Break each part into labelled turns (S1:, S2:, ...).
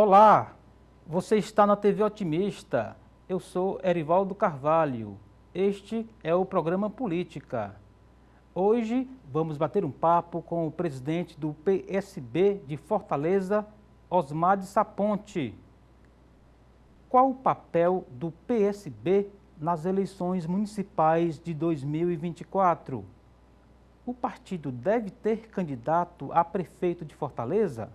S1: Olá, você está na TV Otimista. Eu sou Erivaldo Carvalho. Este é o programa Política. Hoje vamos bater um papo com o presidente do PSB de Fortaleza, Osmar Saponte. Qual o papel do PSB nas eleições municipais de 2024? O partido deve ter candidato a prefeito de Fortaleza?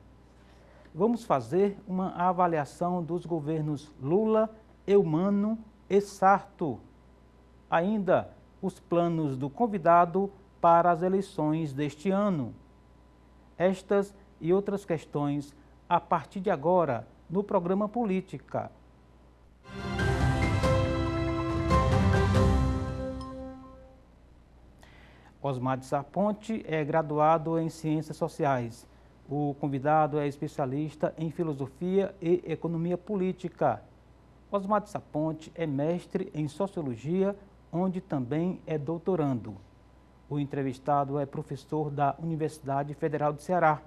S1: Vamos fazer uma avaliação dos governos Lula, Eumano e Sarto. Ainda os planos do convidado para as eleições deste ano. Estas e outras questões a partir de agora no programa Política. Osmar Saponte é graduado em Ciências Sociais. O convidado é especialista em Filosofia e Economia Política. Osmar Saponte é mestre em Sociologia, onde também é doutorando. O entrevistado é professor da Universidade Federal do Ceará.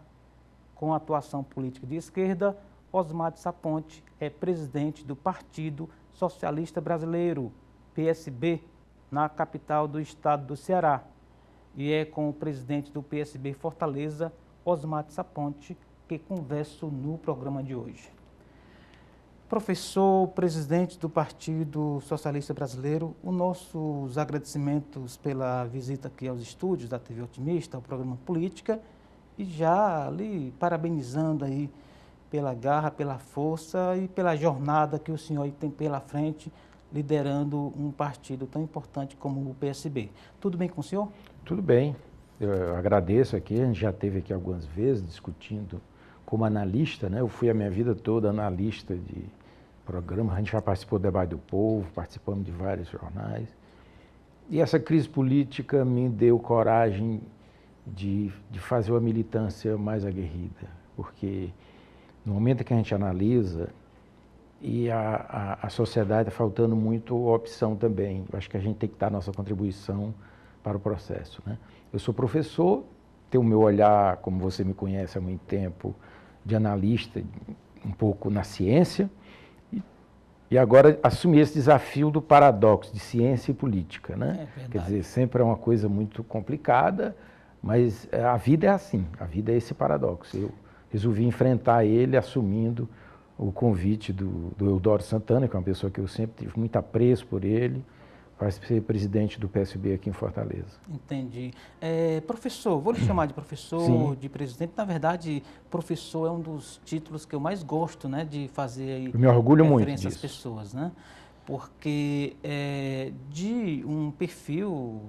S1: Com atuação política de esquerda, Osmar Saponte é presidente do Partido Socialista Brasileiro, PSB, na capital do estado do Ceará. E é com o presidente do PSB Fortaleza, Osmar Saponte, que converso no programa de hoje. Professor, presidente do Partido Socialista Brasileiro, os nossos agradecimentos pela visita aqui aos estúdios da TV Otimista, ao programa Política, e já lhe parabenizando aí pela garra, pela força e pela jornada que o senhor tem pela frente, liderando um partido tão importante como o PSB. Tudo bem com o senhor?
S2: Tudo bem, eu agradeço aqui, a gente já esteve aqui algumas vezes discutindo como analista, né? Eu fui a minha vida toda analista de programa, a gente já participou do Debate do Povo, participamos de vários jornais, e essa crise política me deu coragem de fazer uma militância mais aguerrida, porque no momento que a gente analisa, e a sociedade está faltando muito opção também, eu acho que a gente tem que dar a nossa contribuição para o processo, né? Eu sou professor, tenho o meu olhar, como você me conhece há muito tempo, de analista, um pouco na ciência, e agora assumi esse desafio do paradoxo de ciência e política, né? Quer dizer, sempre é uma coisa muito complicada, mas a vida é assim, a vida é esse paradoxo. Eu resolvi enfrentar ele assumindo o convite do Eudoro Santana, que é uma pessoa que eu sempre tive muito apreço por ele, para ser presidente do PSB aqui em Fortaleza.
S1: Entendi. Professor, vou lhe chamar de professor, sim, de presidente. Na verdade, professor é um dos títulos que eu mais gosto, né, de fazer aí.
S2: Eu me orgulho muito
S1: disso. Às pessoas, né? Porque de um perfil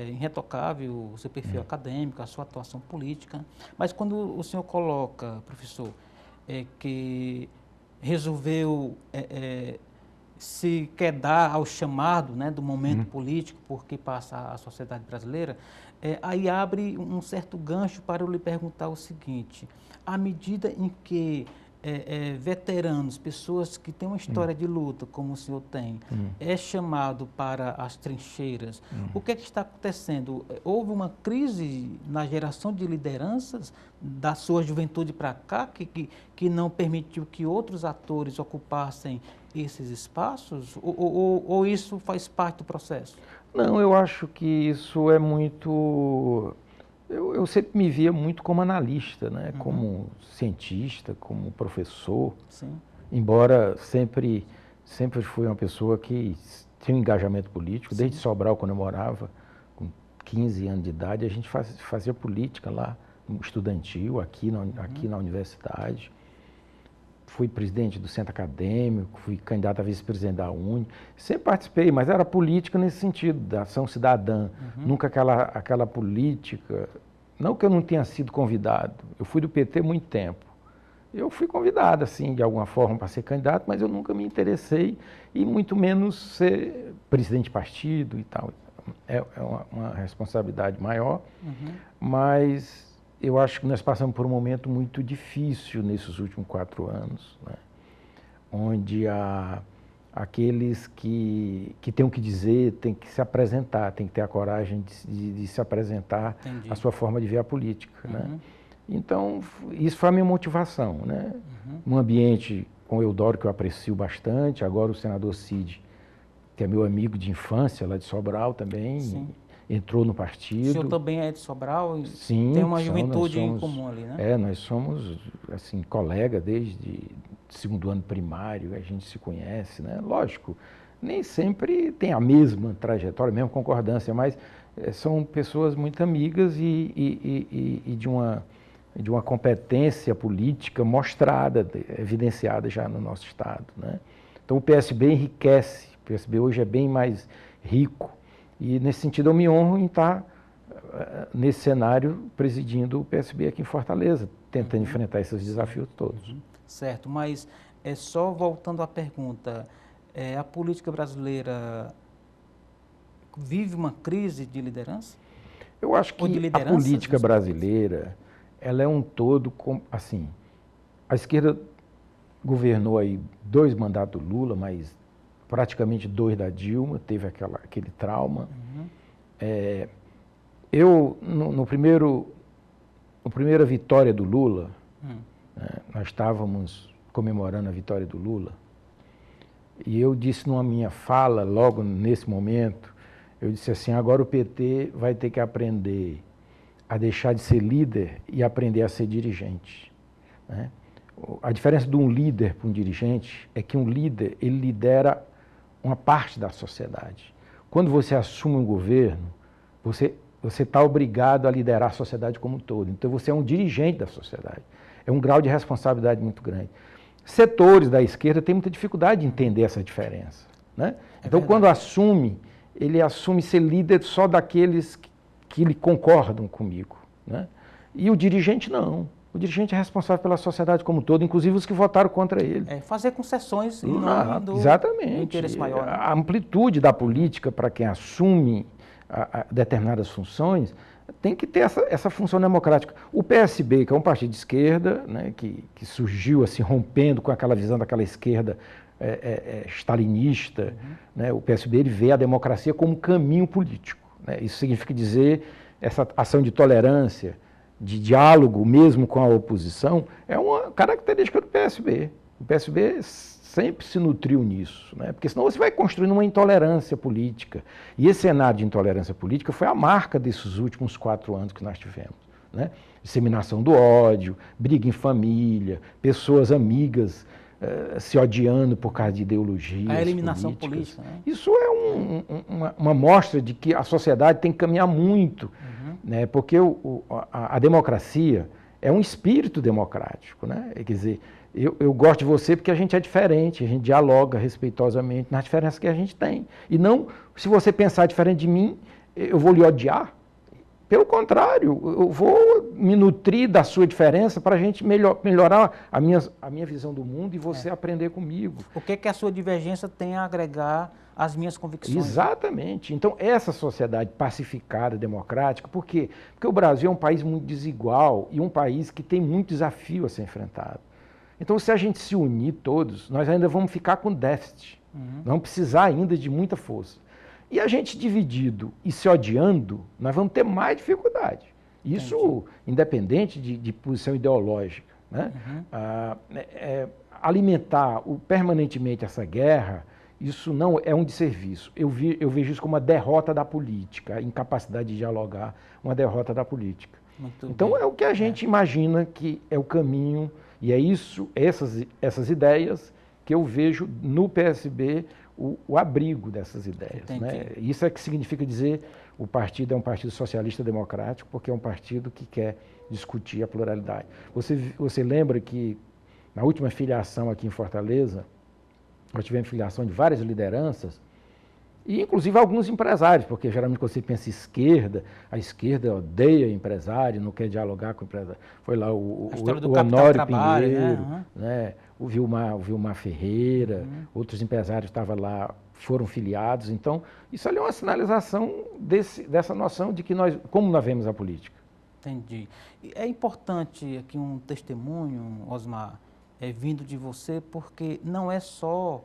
S1: irretocável, o seu perfil acadêmico, a sua atuação política, mas quando o senhor coloca, professor, que resolveu se quer dar ao chamado, né, do momento político, porque passa a sociedade brasileira, aí abre um certo gancho para eu lhe perguntar o seguinte: à medida em que veteranos, pessoas que têm uma história de luta, como o senhor tem, é chamado para as trincheiras, o que é que está acontecendo? Houve uma crise na geração de lideranças da sua juventude para cá, que não permitiu que outros atores ocupassem esses espaços, ou isso faz parte do processo?
S2: Não, eu acho que isso é muito... Eu sempre me via muito como analista, né? Como cientista, como professor.
S1: Sim.
S2: Embora sempre fui uma pessoa que tinha um engajamento político. Sim. Desde Sobral, quando eu morava, com 15 anos de idade, a gente fazia política lá, estudantil, aqui na universidade. Fui presidente do centro acadêmico, fui candidato a vice-presidente da UNE. Sempre participei, mas era política nesse sentido, da ação cidadã. Nunca aquela política... Não que eu não tenha sido convidado, eu fui do PT muito tempo. Eu fui convidado, assim, de alguma forma, para ser candidato, mas eu nunca me interessei, e muito menos ser presidente de partido e tal. É uma responsabilidade maior, mas... Eu acho que nós passamos por um momento muito difícil nesses últimos 4 anos, né? Onde aqueles que têm o que dizer, têm que se apresentar, têm que ter a coragem de se apresentar. Entendi. A sua forma de ver a política, né? Então, isso foi a minha motivação, né? Um ambiente com o Eudório que eu aprecio bastante, agora o senador Cid, que é meu amigo de infância lá de Sobral também,
S1: Sim.
S2: entrou no
S1: O
S2: partido.
S1: senhor também é de Sobral e
S2: Sim,
S1: tem uma juventude em comum ali, né?
S2: nós somos, assim, colega desde segundo ano primário, a gente se conhece, né? Lógico, nem sempre tem a mesma trajetória, a mesma concordância, mas são pessoas muito amigas e de uma competência política mostrada, evidenciada já no nosso Estado, né? Então o PSB enriquece, o PSB hoje é bem mais rico e nesse sentido eu me honro em estar nesse cenário presidindo o PSB aqui em Fortaleza, tentando enfrentar esses desafios todos.
S1: Certo, mas só voltando à pergunta, a política brasileira vive uma crise de liderança?
S2: Eu acho
S1: Ou de
S2: que a
S1: lideranças,
S2: política brasileira, ela é um todo, assim, a esquerda governou aí 2 mandatos do Lula, mas praticamente 2 da Dilma, teve aquele trauma. Eu, na primeira vitória do Lula, né, nós estávamos comemorando a vitória do Lula, e eu disse numa minha fala, logo nesse momento, eu disse assim, agora o PT vai ter que aprender a deixar de ser líder e aprender a ser dirigente, né? A diferença de um líder para um dirigente é que um líder, ele lidera uma parte da sociedade. Quando você assume um governo, você está obrigado a liderar a sociedade como um todo. Então, você é um dirigente da sociedade. É um grau de responsabilidade muito grande. Setores da esquerda têm muita dificuldade de entender essa diferença, né? Então, quando assume, ele assume ser líder só daqueles que lhe concordam comigo, né? E o dirigente não. O dirigente é responsável pela sociedade como um todo, inclusive os que votaram contra ele.
S1: Fazer concessões em nome do interesse maior. Né?
S2: A amplitude da política para quem assume determinadas funções tem que ter essa função democrática. O PSB, que é um partido de esquerda, né, que surgiu assim, rompendo com aquela visão daquela esquerda stalinista, né, o PSB ele vê a democracia como um caminho político, né? Isso significa dizer essa ação de tolerância, de diálogo mesmo com a oposição, é uma característica do PSB. O PSB sempre se nutriu nisso, né? Porque senão você vai construindo uma intolerância política. E esse cenário de intolerância política foi a marca desses últimos 4 anos que nós tivemos, né? Disseminação do ódio, briga em família, pessoas amigas se odiando por causa de ideologias.
S1: A eliminação política, né?
S2: Isso é uma mostra de que a sociedade tem que caminhar muito, né? Porque a democracia é um espírito democrático, né? Quer dizer, eu gosto de você porque a gente é diferente, a gente dialoga respeitosamente nas diferenças que a gente tem. E não, se você pensar diferente de mim, eu vou lhe odiar. Pelo contrário, eu vou me nutrir da sua diferença para a gente melhorar a minha visão do mundo e você aprender comigo.
S1: O que a sua divergência tem a agregar às minhas convicções?
S2: Exatamente. Então, essa sociedade pacificada, democrática, por quê? Porque o Brasil é um país muito desigual e um país que tem muito desafio a ser enfrentado. Então, se a gente se unir todos, nós ainda vamos ficar com déficit. Nós vamos precisar ainda de muita força. E a gente dividido e se odiando, nós vamos ter mais dificuldade. Isso independente de posição ideológica, né? Alimentar permanentemente essa guerra, isso não é um desserviço. Eu vejo isso como uma derrota da política, a incapacidade de dialogar, uma derrota da política. Então é o que a gente imagina que é o caminho, e é isso, essas ideias que eu vejo no PSB, o abrigo dessas ideias, né? Isso é que significa dizer o partido é um partido socialista democrático, porque é um partido que quer discutir a pluralidade. Você lembra que na última filiação aqui em Fortaleza, nós tivemos filiação de várias lideranças, e inclusive alguns empresários, porque geralmente quando você pensa esquerda, a esquerda odeia empresário, não quer dialogar com empresário. Foi lá o Honório Pinheiro, né? O Vilmar Ferreira, outros empresários estavam lá, foram filiados. Então, isso ali é uma sinalização dessa noção de que como nós vemos a política.
S1: Entendi. É importante aqui um testemunho, Osmar, vindo de você, porque não é só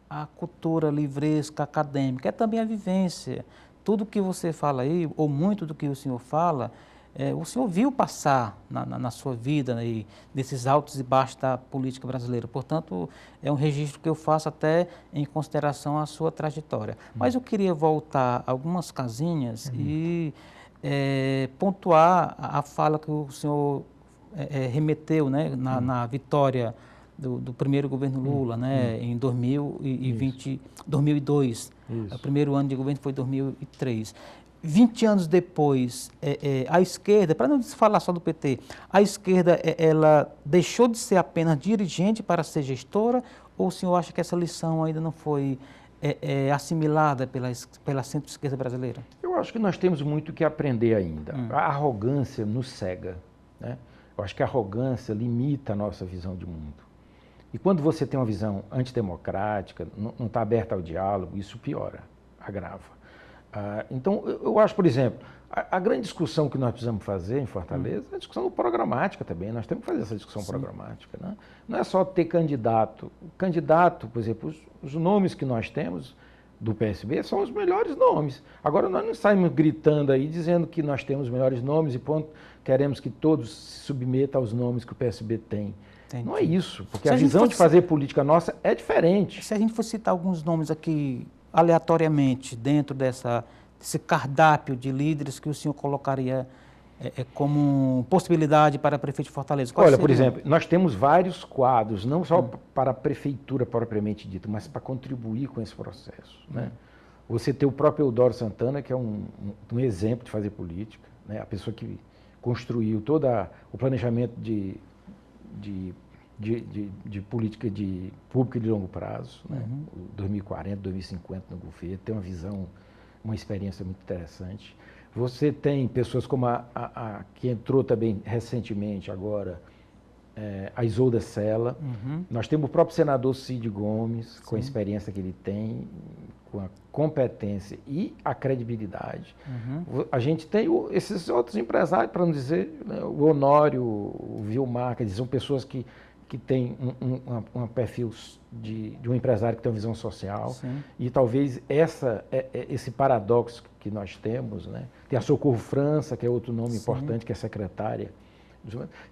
S1: a cultura livresca acadêmica, é também a vivência. Tudo que você fala aí, ou muito do que o senhor fala, o senhor viu passar na sua vida, né, e desses altos e baixos da política brasileira. Portanto, é um registro que eu faço até em consideração à sua trajetória. Mas eu queria voltar algumas casinhas e pontuar a fala que o senhor remeteu, né, na vitória do primeiro governo Lula, né, em 2002.
S2: Isso.
S1: O primeiro ano de governo foi 2003. 20 anos depois, a esquerda, para não falar só do PT, a esquerda, ela deixou de ser apenas dirigente para ser gestora, ou o senhor acha que essa lição ainda não foi assimilada pela centro-esquerda brasileira?
S2: Eu acho que nós temos muito que aprender ainda. A arrogância nos cega, né? Eu acho que a arrogância limita a nossa visão de mundo. E quando você tem uma visão antidemocrática, não está aberta ao diálogo, isso piora, agrava. Então, eu acho, por exemplo, a grande discussão que nós precisamos fazer em Fortaleza é a discussão programática também. Nós temos que fazer essa discussão programática, né? Não é só ter candidato. O candidato, por exemplo, os nomes que nós temos do PSB são os melhores nomes. Agora, nós não saímos gritando aí, dizendo que nós temos os melhores nomes e ponto, queremos que todos se submetam aos nomes que o PSB tem. Entendi. Não é isso, porque a visão de fazer política nossa é diferente.
S1: Se a gente for citar alguns nomes aqui aleatoriamente dentro desse cardápio de líderes que o senhor colocaria como possibilidade para prefeito de Fortaleza?
S2: Olha, por exemplo, nós temos vários quadros, não só para a prefeitura propriamente dita, mas para contribuir com esse processo, né? Você tem o próprio Eudoro Santana, que é um exemplo de fazer política, né? A pessoa que construiu todo o planejamento de política pública de longo prazo, né? 2040, 2050 no governo, tem uma visão, uma experiência muito interessante. Você tem pessoas como a que entrou também recentemente agora, a Isolda Sela. Nós temos o próprio senador Cid Gomes, com a experiência que ele tem, com a competência e a credibilidade. A gente tem esses outros empresários, para não dizer, né, o Honório, o Vilmar, que são pessoas que têm um perfil de um empresário que tem uma visão social. Sim. E talvez esse paradoxo que nós temos, né? Tem a Socorro França, que é outro nome importante, que é secretária.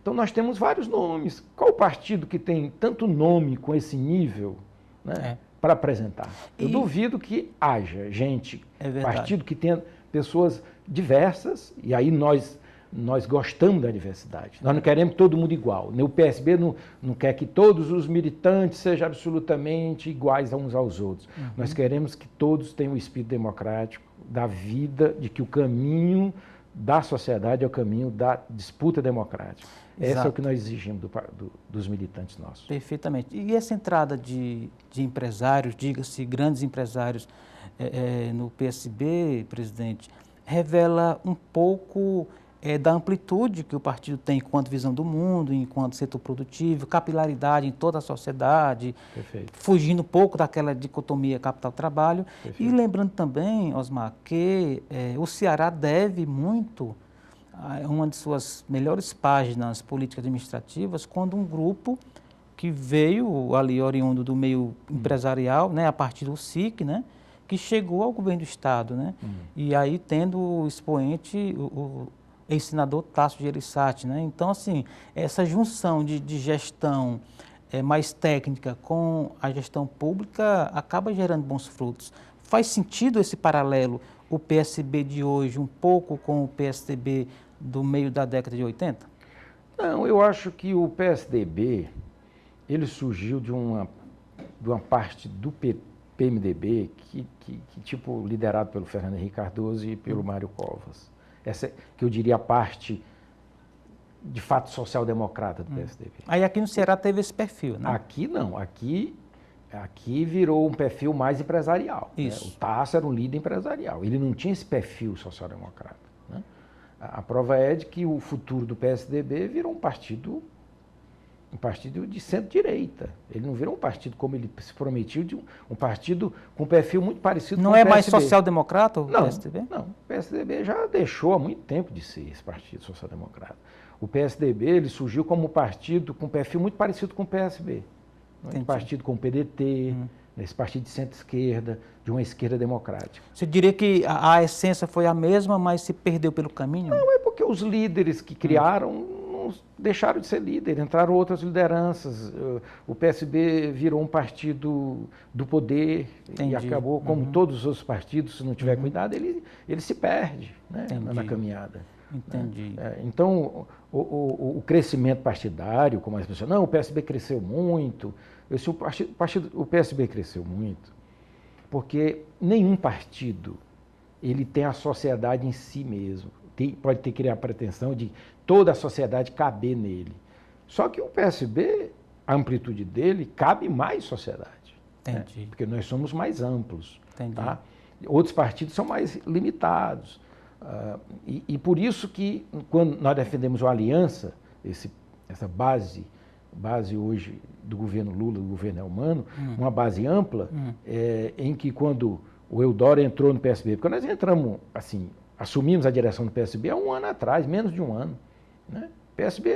S2: Então nós temos vários nomes. Qual o partido que tem tanto nome com esse nível, né, para apresentar? Eu duvido que haja gente, partido que tenha pessoas diversas, e aí nós gostamos da diversidade. Nós não queremos todo mundo igual. O PSB não quer que todos os militantes sejam absolutamente iguais uns aos outros. Nós queremos que todos tenham o espírito democrático da vida, de que o caminho da sociedade é o caminho da disputa democrática. Esse é o que nós exigimos dos militantes nossos.
S1: Perfeitamente. E essa entrada de empresários, diga-se grandes empresários, no PSB, presidente, revela um pouco da amplitude que o partido tem enquanto visão do mundo, enquanto setor produtivo, capilaridade em toda a sociedade. Perfeito. Fugindo um pouco daquela dicotomia capital-trabalho. E lembrando também, Osmar, que o Ceará deve muito a uma de suas melhores páginas políticas administrativas, quando um grupo que veio ali oriundo do meio empresarial, né, a partir do SIC, né, que chegou ao governo do Estado, né, e aí tendo o expoente, o ex-senador Tasso Gereissati, né? Então, assim, essa junção de gestão mais técnica com a gestão pública acaba gerando bons frutos. Faz sentido esse paralelo, o PSB de hoje, um pouco com o PSDB do meio da década de 80?
S2: Não, eu acho que o PSDB, ele surgiu de uma parte do PMDB que tipo, liderado pelo Fernando Henrique Cardoso e pelo Mário Covas. Essa que eu diria a parte, de fato, social-democrata do PSDB.
S1: Aí aqui no Ceará teve esse perfil, né?
S2: Aqui não, aqui virou um perfil mais empresarial. Isso. Né? O Tasso era um líder empresarial, ele não tinha esse perfil social-democrata. Né? A prova é de que o futuro do PSDB virou um partido de centro-direita. Ele não virou um partido como ele se prometiu, de um partido com um perfil muito parecido com o PSDB.
S1: Não é mais social-democrata o PSDB?
S2: Não, o PSDB já deixou há muito tempo de ser esse partido social-democrata. O PSDB ele surgiu como um partido com um perfil muito parecido com o PSB. Um partido com o PDT, esse partido de centro-esquerda, de uma esquerda democrática.
S1: Você diria que a essência foi a mesma, mas se perdeu pelo caminho?
S2: Não, é porque porque os líderes que criaram não deixaram de ser líderes, entraram outras lideranças. O PSB virou um partido do poder. Entendi. E acabou, como todos os outros partidos, se não tiver cuidado, ele se perde, né, na caminhada.
S1: Entendi.
S2: Então, o crescimento partidário, como as pessoas, não, o PSB cresceu muito. O PSB cresceu muito, porque nenhum partido ele tem a sociedade em si mesmo. Pode ter que criar a pretensão de toda a sociedade caber nele. Só que o PSB, a amplitude dele, cabe mais sociedade.
S1: Entendi.
S2: Né? Porque nós somos mais amplos.
S1: Entendi.
S2: Tá? Outros partidos são mais limitados. E por isso que, quando nós defendemos a aliança, essa base hoje do governo Lula, do governo Elmano, uma base ampla, em que quando o Eudoro entrou no PSB, porque nós entramos, assim, assumimos a direção do PSB há um ano atrás, menos de um ano. Né? O PSB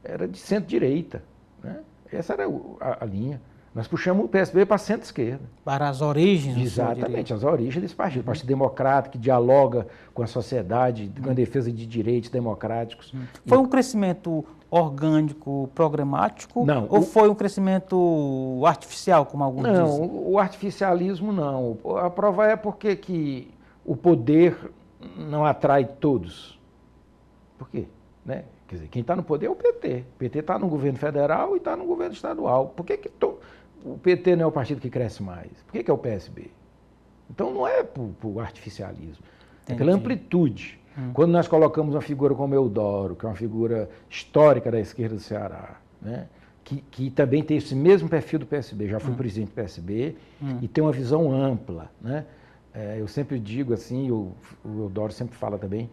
S2: era de centro-direita. Né? Essa era a linha. Nós puxamos o PSB para centro-esquerda.
S1: Para as origens.
S2: Exatamente, as origens desse partido. O Partido Democrático, que dialoga com a sociedade, com a defesa de direitos democráticos.
S1: Foi um crescimento orgânico, programático?
S2: Não.
S1: Ou foi um crescimento artificial, como alguns dizem?
S2: Não, o artificialismo não. A prova é porque que o poder não atrai todos. Por quê? Né? Quer dizer, quem está no poder é o PT. O PT está no governo federal e está no governo estadual. Por que o PT não é o partido que cresce mais? Por que é o PSB? Então não é por artificialismo. É pela amplitude. Quando nós colocamos uma figura como Eudoro, que é uma figura histórica da esquerda do Ceará, né? que também tem esse mesmo perfil do PSB, já foi presidente do PSB, e tem uma visão ampla. Né? Eu sempre digo assim, o Eudoro sempre fala também,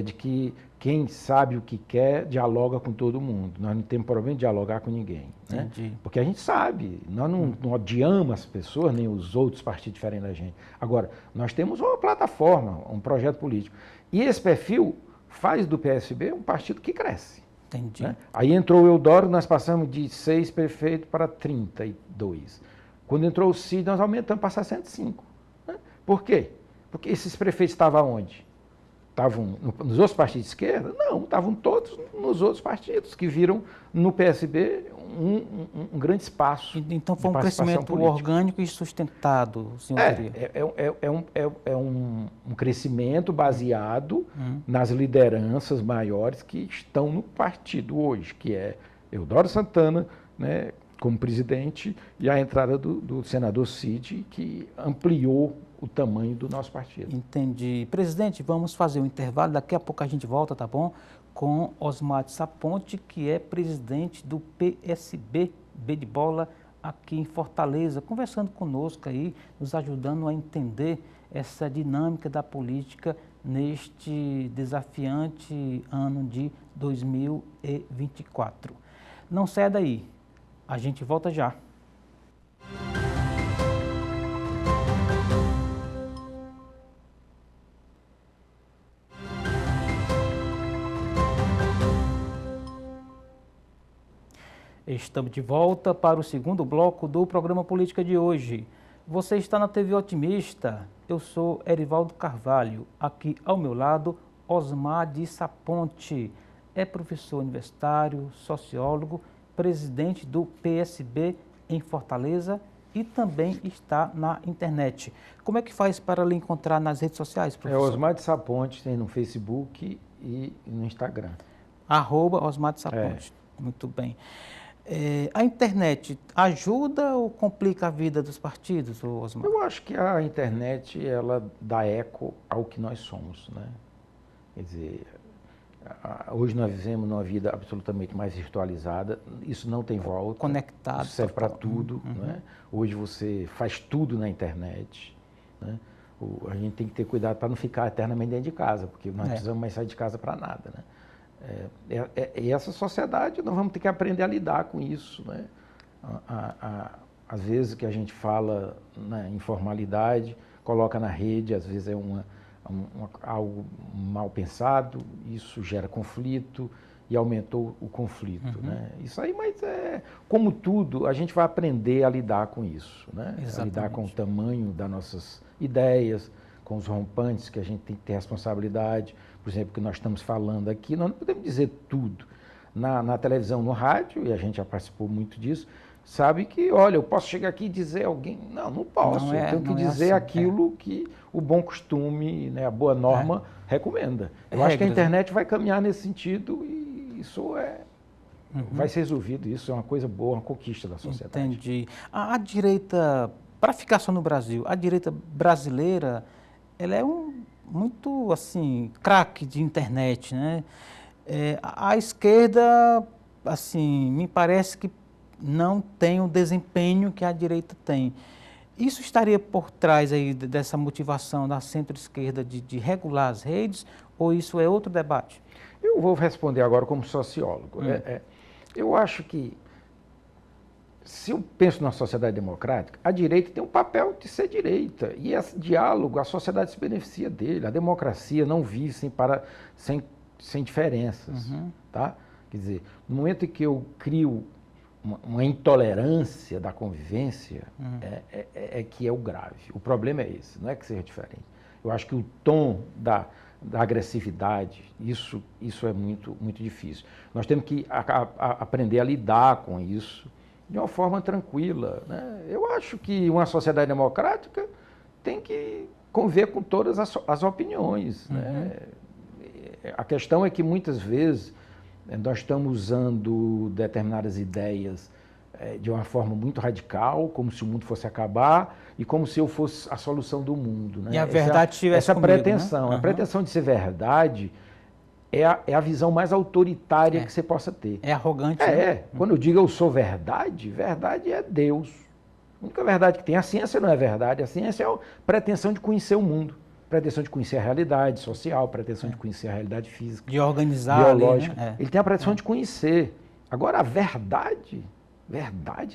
S2: de que quem sabe o que quer, dialoga com todo mundo. Nós não temos problema de dialogar com ninguém. Né? Porque a gente sabe, nós não odiamos as pessoas, nem os outros partidos diferentes da gente. Agora, nós temos uma plataforma, um projeto político. E esse perfil faz do PSB um partido que cresce.
S1: Entendi.
S2: Né? Aí entrou o Eudoro, nós passamos de 6 prefeitos para 32. Quando entrou o Cid, nós aumentamos para 65. Né? Por quê? Porque esses prefeitos estavam onde? Estavam nos outros partidos de esquerda? Não, estavam todos nos outros partidos, que viram no PSB um grande espaço.
S1: Então foi um crescimento política. Orgânico e sustentado, senhor diria.
S2: É um crescimento baseado nas lideranças maiores que estão no partido hoje, que é Eudoro Santana, né, como presidente, e a entrada do senador Cid, que ampliou o tamanho do nosso partido.
S1: Entendi. Presidente, vamos fazer um intervalo, daqui a pouco a gente volta, tá bom? Com Osmar de Saponte, que é presidente do PSB, B de Bola, aqui em Fortaleza, conversando conosco aí, nos ajudando a entender essa dinâmica da política neste desafiante ano de 2024. Não saia daí, a gente volta já. Estamos de volta para o segundo bloco do programa Política de hoje. Você está na TV Otimista, eu sou Erivaldo Carvalho, aqui ao meu lado Osmar de Saponte, é professor universitário, sociólogo, presidente do PSB em Fortaleza e também está na internet. Como é que faz para lhe encontrar nas redes sociais, professor?
S2: Osmar de Saponte, tem no Facebook e no Instagram.
S1: @Osmar de Saponte, muito bem. A internet ajuda ou complica a vida dos partidos, Osmar?
S2: Eu acho que a internet, ela dá eco ao que nós somos, né? Quer dizer, hoje nós vivemos numa vida absolutamente mais virtualizada, isso não tem volta.
S1: Conectado.
S2: Isso serve para tudo, né? Hoje você faz tudo na internet, né? A gente tem que ter cuidado para não ficar eternamente dentro de casa, porque nós precisamos mais sair de casa para nada, né? E essa sociedade, nós vamos ter que aprender a lidar com isso, né? Às vezes que a gente fala na informalidade, coloca na rede, às vezes é algo mal pensado, isso gera conflito e aumentou o conflito, né? Isso aí, mas como tudo, a gente vai aprender a lidar com isso, né? A lidar com o tamanho das nossas ideias, com os rompantes, que a gente tem que ter responsabilidade. Por exemplo, que nós estamos falando aqui, nós não podemos dizer tudo. Na televisão, no rádio, e a gente já participou muito disso, sabe que, olha, eu posso chegar aqui e dizer a alguém, não posso, eu tenho que dizer assim, aquilo que o bom costume, né, a boa norma recomenda. Eu acho que a internet vai caminhar nesse sentido e isso vai ser resolvido, isso é uma coisa boa, uma conquista da sociedade.
S1: Entendi. A direita, para ficar só no Brasil, a direita brasileira, ela é muito, assim, craque de internet, né? A esquerda, assim, me parece que não tem o desempenho que a direita tem. Isso estaria por trás aí dessa motivação da centro-esquerda de regular as redes, ou isso é outro debate?
S2: Eu vou responder agora como sociólogo. Eu acho que, se eu penso numa sociedade democrática, a direita tem um papel de ser direita, e esse diálogo, a sociedade se beneficia dele. A democracia não vive sem diferenças, tá? Quer dizer, no momento em que eu crio uma intolerância da convivência, que é o grave. O problema é esse, não é que seja diferente. Eu acho que o tom da agressividade, isso é muito, muito difícil. Nós temos que aprender a lidar com isso de uma forma tranquila, né? Eu acho que uma sociedade democrática tem que conviver com todas as opiniões, né? A questão é que muitas vezes nós estamos usando determinadas ideias de uma forma muito radical, como se o mundo fosse acabar e como se eu fosse a solução do mundo, né?
S1: E a verdade tivesse
S2: essa
S1: comigo,
S2: pretensão,
S1: né?
S2: A pretensão de ser verdade é a visão mais autoritária que você possa ter.
S1: É arrogante. Né?
S2: Quando eu digo eu sou verdade, verdade é Deus. A única verdade que tem. A ciência não é verdade, a ciência é a pretensão de conhecer o mundo. Pretensão de conhecer a realidade social, pretensão de conhecer a realidade física,
S1: de organizar,
S2: biológica.
S1: Ali, né?
S2: Ele tem a pretensão de conhecer. Agora, a verdade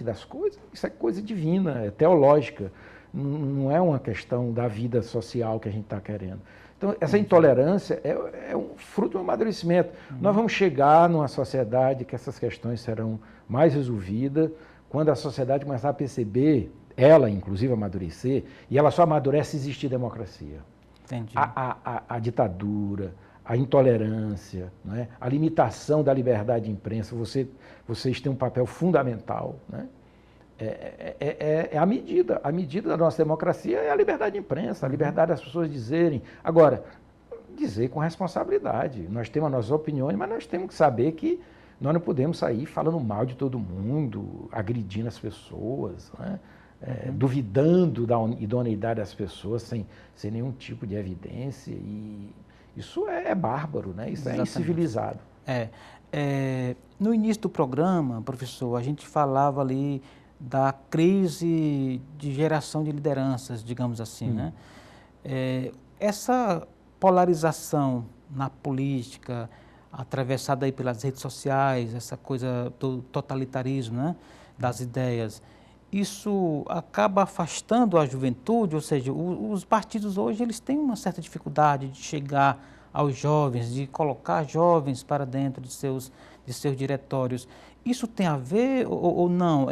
S2: das coisas, isso é coisa divina, é teológica. Não é uma questão da vida social que a gente está querendo. Então, essa intolerância é um fruto do amadurecimento. Nós vamos chegar numa sociedade que essas questões serão mais resolvidas quando a sociedade começar a perceber, ela inclusive amadurecer, e ela só amadurece se existir democracia.
S1: Entendi.
S2: A ditadura, a intolerância, né? A limitação da liberdade de imprensa, vocês têm um papel fundamental, né? A medida da nossa democracia é a liberdade de imprensa, a liberdade das pessoas dizerem. Agora, dizer com responsabilidade. Nós temos as nossas opiniões, mas nós temos que saber que nós não podemos sair falando mal de todo mundo, agredindo as pessoas, né? Duvidando da idoneidade das pessoas sem nenhum tipo de evidência. E isso é bárbaro, né? Isso é incivilizado.
S1: No início do programa, professor, a gente falava ali da crise de geração de lideranças, digamos assim, né? Essa polarização na política, atravessada aí pelas redes sociais, essa coisa do totalitarismo, né? Das ideias, isso acaba afastando a juventude, ou seja, os partidos hoje eles têm uma certa dificuldade de chegar aos jovens, de colocar jovens para dentro de seus diretórios. Isso tem a ver ou não?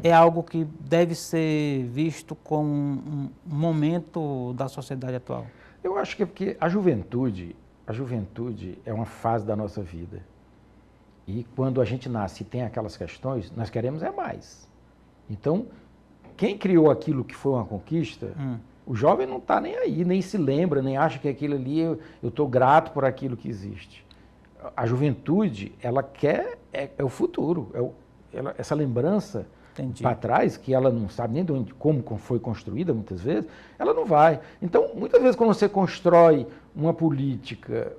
S1: É algo que deve ser visto como um momento da sociedade atual?
S2: Eu acho que é porque a juventude é uma fase da nossa vida. E quando a gente nasce e tem aquelas questões, nós queremos mais. Então, quem criou aquilo que foi uma conquista, o jovem não está nem aí, nem se lembra, nem acha que aquilo ali, eu estou grato por aquilo que existe. A juventude, ela quer, é o futuro, essa lembrança para trás, que ela não sabe nem de onde, como foi construída muitas vezes, ela não vai. Então, muitas vezes quando você constrói uma política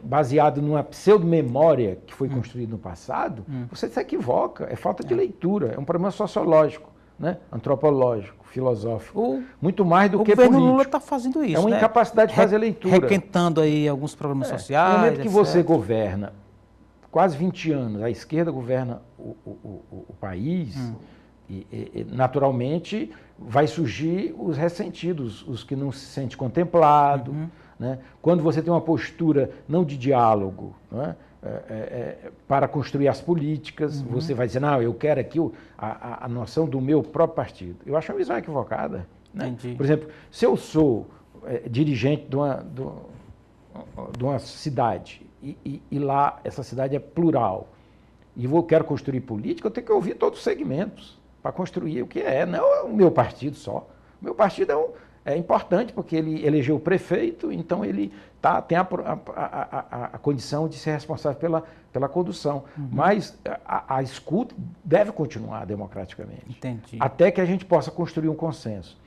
S2: baseada numa pseudo-memória que foi construída no passado, você se equivoca, é falta de leitura, é um problema sociológico, né? Antropológico, filosófico, muito mais do que político. O governo Lula
S1: está fazendo isso,
S2: é uma incapacidade de fazer leitura.
S1: Requentando aí alguns problemas sociais.
S2: No momento que você governa quase 20 anos, a esquerda governa o país, e naturalmente vai surgir os ressentidos, os que não se sentem contemplados, né? Quando você tem uma postura não de diálogo, né? Para construir as políticas, você vai dizer, não, eu quero aqui a noção do meu próprio partido. Eu acho uma visão equivocada. Né? Por exemplo, se eu sou dirigente de uma cidade e lá essa cidade é plural e quero construir política, eu tenho que ouvir todos os segmentos para construir o que não é o meu partido só. O meu partido é importante porque ele elegeu o prefeito, então ele tem a condição de ser responsável pela condução. Mas a escuta deve continuar democraticamente.
S1: Entendi.
S2: Até que a gente possa construir um consenso.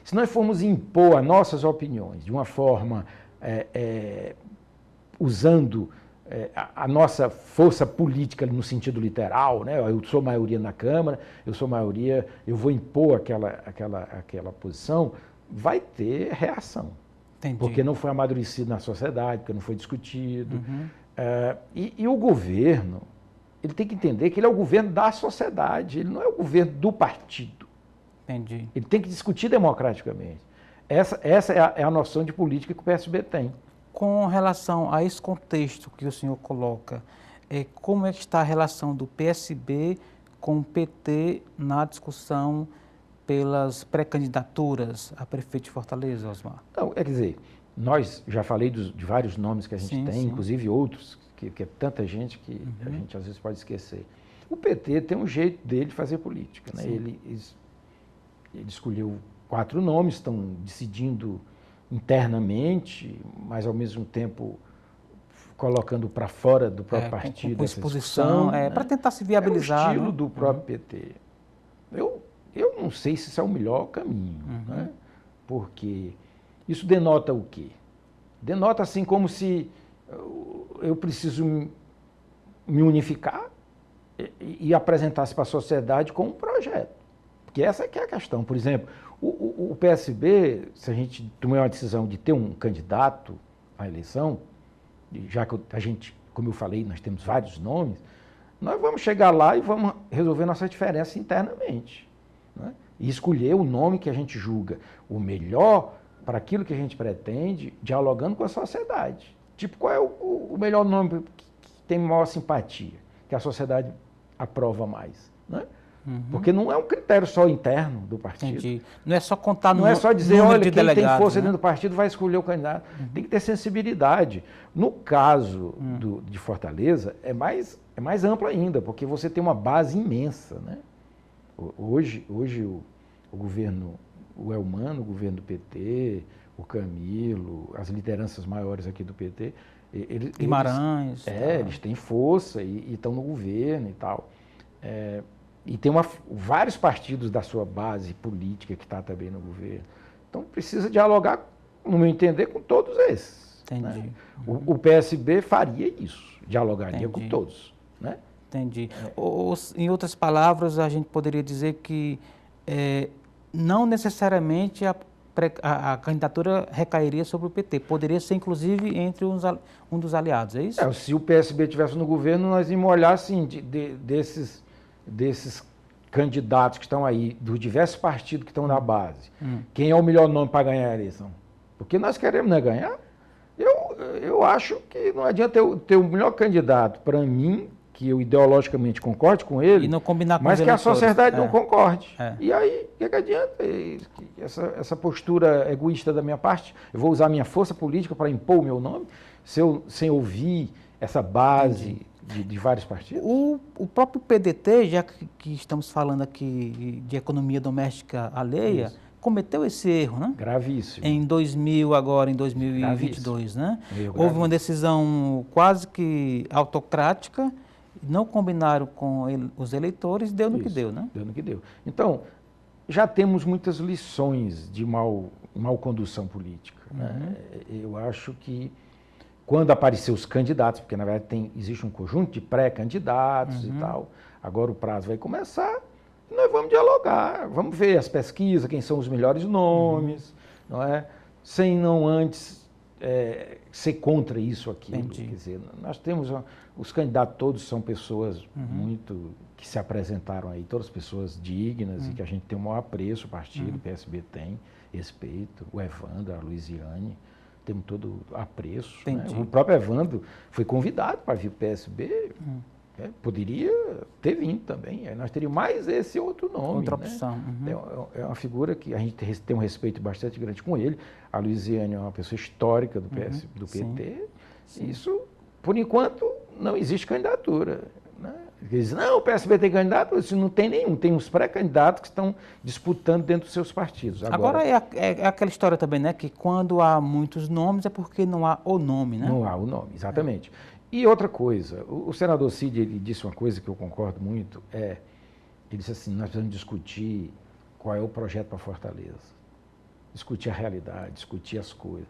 S2: Se nós formos impor as nossas opiniões de uma forma usando a nossa força política no sentido literal, né? Eu sou maioria na Câmara, eu sou maioria, eu vou impor aquela posição, vai ter reação.
S1: Entendi.
S2: Porque não foi amadurecido na sociedade, porque não foi discutido. E o governo, ele tem que entender que ele é o governo da sociedade, ele não é o governo do partido.
S1: Entendi.
S2: Ele tem que discutir democraticamente. Essa é a noção de política que o PSB tem.
S1: Com relação a esse contexto que o senhor coloca, como é que está a relação do PSB com o PT na discussão pelas pré-candidaturas a prefeito de Fortaleza, Osmar?
S2: Não, quer dizer, nós já falei de vários nomes que a gente tem, inclusive outros, que é tanta gente que a gente às vezes pode esquecer. O PT tem um jeito dele de fazer política, né? Ele escolheu 4 nomes, estão decidindo internamente, mas ao mesmo tempo colocando para fora do próprio partido
S1: com exposição, para tentar se viabilizar.
S2: É o estilo do próprio PT. Eu não sei se isso é o melhor caminho, né? Porque isso denota o quê? Denota assim como se eu preciso me unificar e apresentar-se para a sociedade com um projeto. Porque essa que é a questão. Por exemplo, o PSB, se a gente tomar uma decisão de ter um candidato à eleição, já que a gente, como eu falei, nós temos vários nomes, nós vamos chegar lá e vamos resolver nossa diferença internamente, né? E escolher o nome que a gente julga o melhor para aquilo que a gente pretende, dialogando com a sociedade. Tipo, qual é o melhor nome que tem maior simpatia, que a sociedade aprova mais, né? Porque não é um critério só interno do partido.
S1: Entendi. Não é só contar
S2: Não é só dizer, olha, quem tem força
S1: né?
S2: dentro do partido vai escolher o candidato. Tem que ter sensibilidade. No caso de Fortaleza, é mais amplo ainda, porque você tem uma base imensa, né? Hoje o governo, o Elmano, o governo do PT, o Camilo, as lideranças maiores aqui do PT,
S1: Guimarães.
S2: Eles têm força e estão no governo e tal. E tem vários partidos da sua base política que está também no governo. Então precisa dialogar, no meu entender, com todos esses.
S1: Entendi.
S2: Né? O PSB faria isso, dialogaria com todos. Né?
S1: Entendi. Em outras palavras, a gente poderia dizer que não necessariamente a candidatura recairia sobre o PT. Poderia ser, inclusive, entre um dos aliados, é isso?
S2: Se o PSB estivesse no governo, nós íamos olhar, assim, desses candidatos que estão aí, dos diversos partidos que estão na base, quem é o melhor nome para ganhar a eleição? Porque nós queremos, né, ganhar. Eu acho que não adianta eu ter o melhor candidato para mim, que eu ideologicamente concorde com ele,
S1: e não combinar com
S2: mas que a sociedade não concorde. E aí, o que adianta? Essa postura egoísta da minha parte, eu vou usar minha força política para impor o meu nome, sem ouvir essa base de vários partidos?
S1: O próprio PDT, já que estamos falando aqui de economia doméstica alheia, cometeu esse erro, né?
S2: Gravíssimo.
S1: Em 2022, né? Houve uma decisão quase que autocrática, não combinaram com os eleitores, deu no que deu, né?
S2: Deu no que deu. Então, já temos muitas lições de mal condução política, né? Eu acho que quando aparecer os candidatos, porque na verdade existe um conjunto de pré-candidatos e tal, agora o prazo vai começar, e nós vamos dialogar, vamos ver as pesquisas, quem são os melhores nomes, não é? Sem não antes ser contra isso, aquilo. Quer dizer, nós temos, os candidatos todos são pessoas que se apresentaram aí, todas pessoas dignas e que a gente tem o maior apreço, o partido, o PSB tem respeito, o Evandro, a Luiziane, temos todo apreço. Né? O próprio Evandro foi convidado para vir para o PSB, Poderia ter vindo também. Aí nós teríamos mais esse outro nome.
S1: Outra
S2: né?
S1: opção. Uhum.
S2: É uma figura que a gente tem um respeito bastante grande com ele. A Luiziane é uma pessoa histórica do PT. Sim. Isso, por enquanto, não existe candidatura. Né? Eles dizem, não, o PSB tem candidato, isso não tem nenhum. Tem uns pré-candidatos que estão disputando dentro dos seus partidos.
S1: Agora é aquela história também, né? Que quando há muitos nomes é porque não há o nome, né?
S2: Não há o nome, exatamente. E outra coisa, o senador Cid, ele disse uma coisa que eu concordo muito, ele disse assim, nós precisamos discutir qual é o projeto para Fortaleza. Discutir a realidade, discutir as coisas.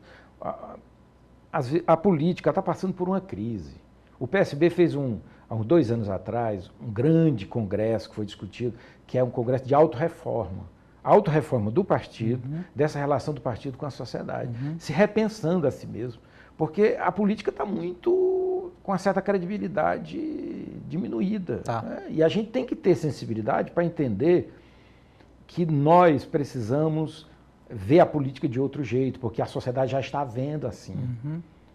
S2: A política está passando por uma crise. O PSB fez há uns 2 anos atrás, um grande congresso que foi discutido, que é um congresso de autorreforma. Autorreforma do partido, dessa relação do partido com a sociedade. Se repensando a si mesmo. Porque a política está muito com uma certa credibilidade diminuída.
S1: Tá.
S2: Né? E a gente tem que ter sensibilidade para entender que nós precisamos ver a política de outro jeito, porque a sociedade já está vendo assim.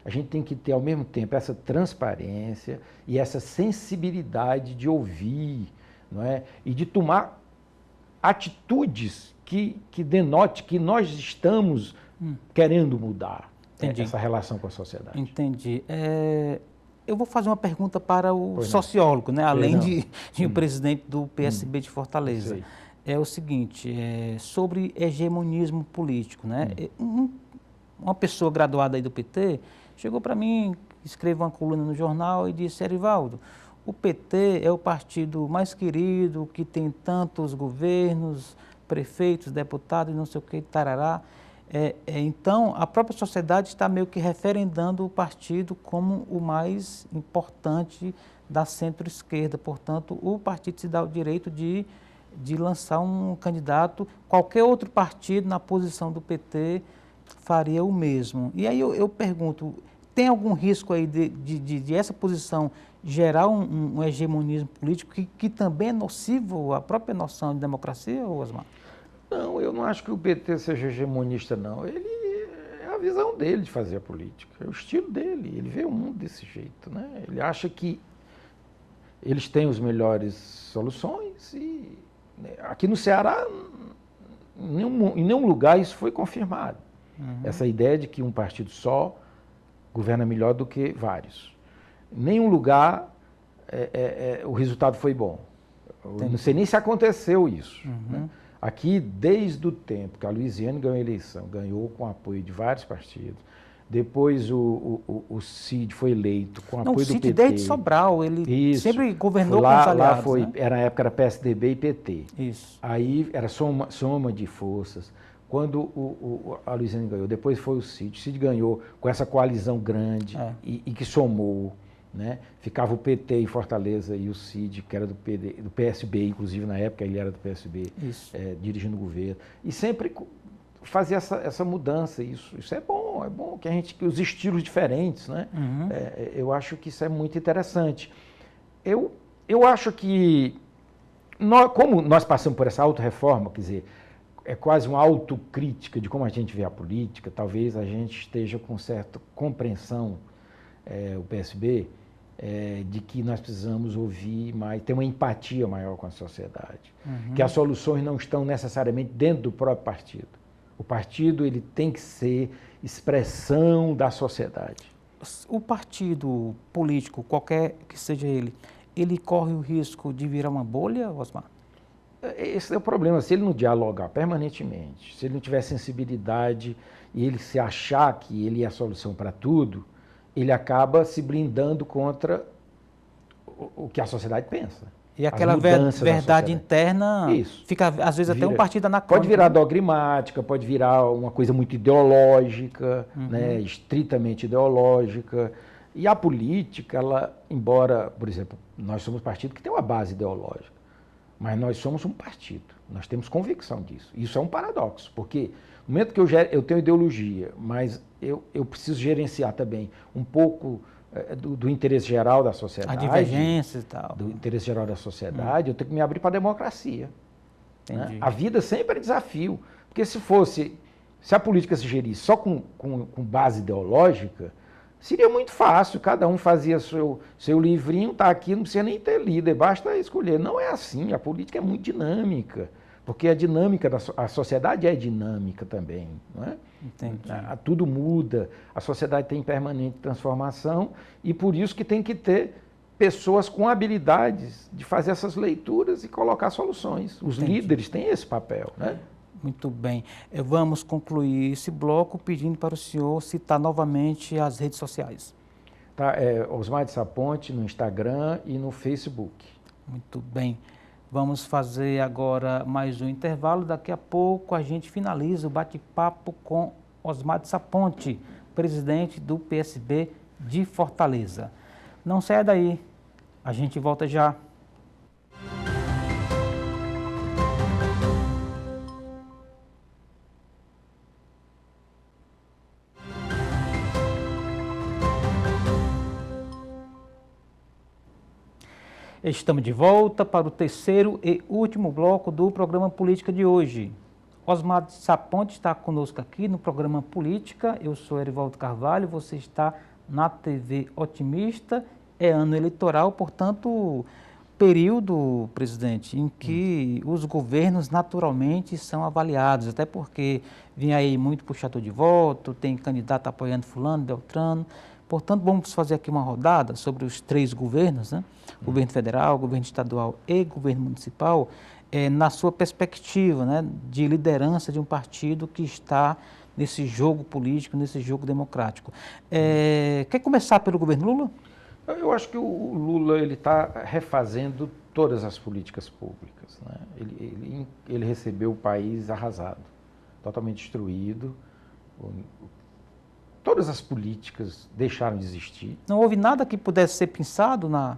S2: A gente tem que ter, ao mesmo tempo, essa transparência e essa sensibilidade de ouvir, não é? E de tomar atitudes que denote que nós estamos querendo mudar essa relação com a sociedade.
S1: Entendi. Eu vou fazer uma pergunta para o sociólogo, né? Além de o presidente do PSB de Fortaleza. É o seguinte, sobre hegemonismo político, né? Uma pessoa graduada aí do PT chegou para mim, escreveu uma coluna no jornal e disse, Erivaldo, o PT é o partido mais querido, que tem tantos governos, prefeitos, deputados e não sei o que, tarará. Então, a própria sociedade está meio que referendando o partido como o mais importante da centro-esquerda. Portanto, o partido se dá o direito de lançar um candidato. Qualquer outro partido na posição do PT faria o mesmo. E aí eu pergunto, tem algum risco aí de essa posição gerar um hegemonismo político que também é nocivo à própria noção de democracia, Osmar?
S2: Não, eu não acho que o PT seja hegemonista, não. Ele é a visão dele de fazer a política, é o estilo dele, ele vê o mundo desse jeito, né? Ele acha que eles têm as melhores soluções e aqui no Ceará, em nenhum lugar isso foi confirmado. Essa ideia de que um partido só governa melhor do que vários. Em nenhum lugar o resultado foi bom. Eu não sei nem se aconteceu isso, né? Aqui, desde o tempo que a Luiziane ganhou a eleição, ganhou com apoio de vários partidos, depois o Cid foi eleito com apoio do PT.
S1: O Cid desde Sobral, ele sempre governou com os aliados.
S2: Na época era PSDB e PT.
S1: Isso.
S2: Aí era soma de forças. Quando a Luiziane ganhou, depois foi o Cid ganhou com essa coalizão grande e que somou. Né? Ficava o PT em Fortaleza e o Cid, que era do PSB, inclusive na época ele era do PSB, dirigindo o governo. E sempre fazia essa mudança. Isso é bom que os estilos diferentes, né? Eu acho que isso é muito interessante. Eu acho que, como nós passamos por essa autorreforma, quer dizer, é quase uma autocrítica de como a gente vê a política, talvez a gente esteja com certa compreensão, o PSB, de que nós precisamos ouvir mais, ter uma empatia maior com a sociedade, que as soluções não estão necessariamente dentro do próprio partido. O partido ele tem que ser expressão da sociedade.
S1: O partido político, qualquer que seja ele corre o risco de virar uma bolha, Osmar?
S2: Esse é o problema. Se ele não dialogar permanentemente, se ele não tiver sensibilidade e ele se achar que ele é a solução para tudo, ele acaba se blindando contra o que a sociedade pensa.
S1: E aquela verdade interna fica, às vezes, até um partido anacrônico.
S2: Pode virar dogmática, pode virar uma coisa muito ideológica, né, estritamente ideológica. E a política, ela, embora, por exemplo, nós somos um partido que tem uma base ideológica, mas nós somos um partido, nós temos convicção disso. Isso é um paradoxo, porque no momento que eu tenho ideologia, mas eu preciso gerenciar também um pouco do interesse geral da sociedade.
S1: A divergência e tal.
S2: Do interesse geral da sociedade, eu tenho que me abrir para a democracia. Né? A vida sempre é desafio, porque se a política se gerisse só com base ideológica, Seria muito fácil, cada um fazia seu livrinho, está aqui, não precisa nem ter lido, basta escolher. Não é assim, a política é muito dinâmica, porque a dinâmica a sociedade é dinâmica também, não é?
S1: Entendi.
S2: Tudo muda, a sociedade tem permanente transformação e por isso que tem que ter pessoas com habilidades de fazer essas leituras e colocar soluções. Os líderes têm esse papel, né?
S1: Muito bem. Vamos concluir esse bloco pedindo para o senhor citar novamente as redes sociais.
S2: Tá, Osmar de Saponte no Instagram e no Facebook.
S1: Muito bem. Vamos fazer agora mais um intervalo. Daqui a pouco a gente finaliza o bate-papo com Osmar de Saponte, presidente do PSB de Fortaleza. Não saia daí, a gente volta já. Estamos de volta para o terceiro e último bloco do programa Política de hoje. Osmar de Saponte está conosco aqui no programa Política. Eu sou Erivaldo Carvalho, você está na TV Otimista. É ano eleitoral, portanto, período, presidente, em que os governos naturalmente são avaliados, até porque vem aí muito puxador de voto, tem candidato apoiando fulano, Beltrano. Portanto, vamos fazer aqui uma rodada sobre os três governos, né? Governo federal, governo estadual e governo municipal, na sua perspectiva, né, de liderança de um partido que está nesse jogo político, nesse jogo democrático. Quer começar pelo governo Lula?
S2: Eu acho que o Lula está refazendo todas as políticas públicas, né? Ele recebeu o país arrasado, totalmente destruído. Todas as políticas deixaram de existir.
S1: Não houve nada que pudesse ser pensado no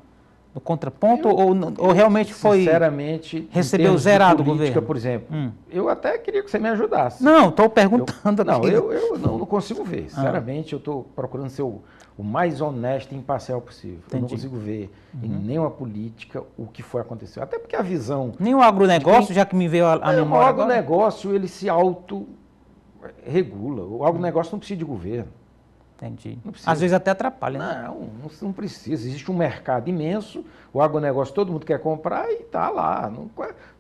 S1: contraponto ou realmente foi...
S2: Sinceramente,
S1: recebeu zerado o governo?
S2: Por exemplo, eu até queria que você me ajudasse.
S1: Não, estou perguntando aqui.
S2: Eu não consigo ver. Sinceramente, eu estou procurando ser o mais honesto e imparcial possível.
S1: Entendi.
S2: Eu não consigo ver em nenhuma política o que foi acontecer. Até porque a visão...
S1: Nem o agronegócio, já que me veio a memória
S2: agora. O agronegócio, ele se auto-regula. O agronegócio não precisa de governo.
S1: Entendi. Às vezes até atrapalha, né?
S2: Não precisa. Existe um mercado imenso, o agronegócio todo mundo quer comprar e está lá.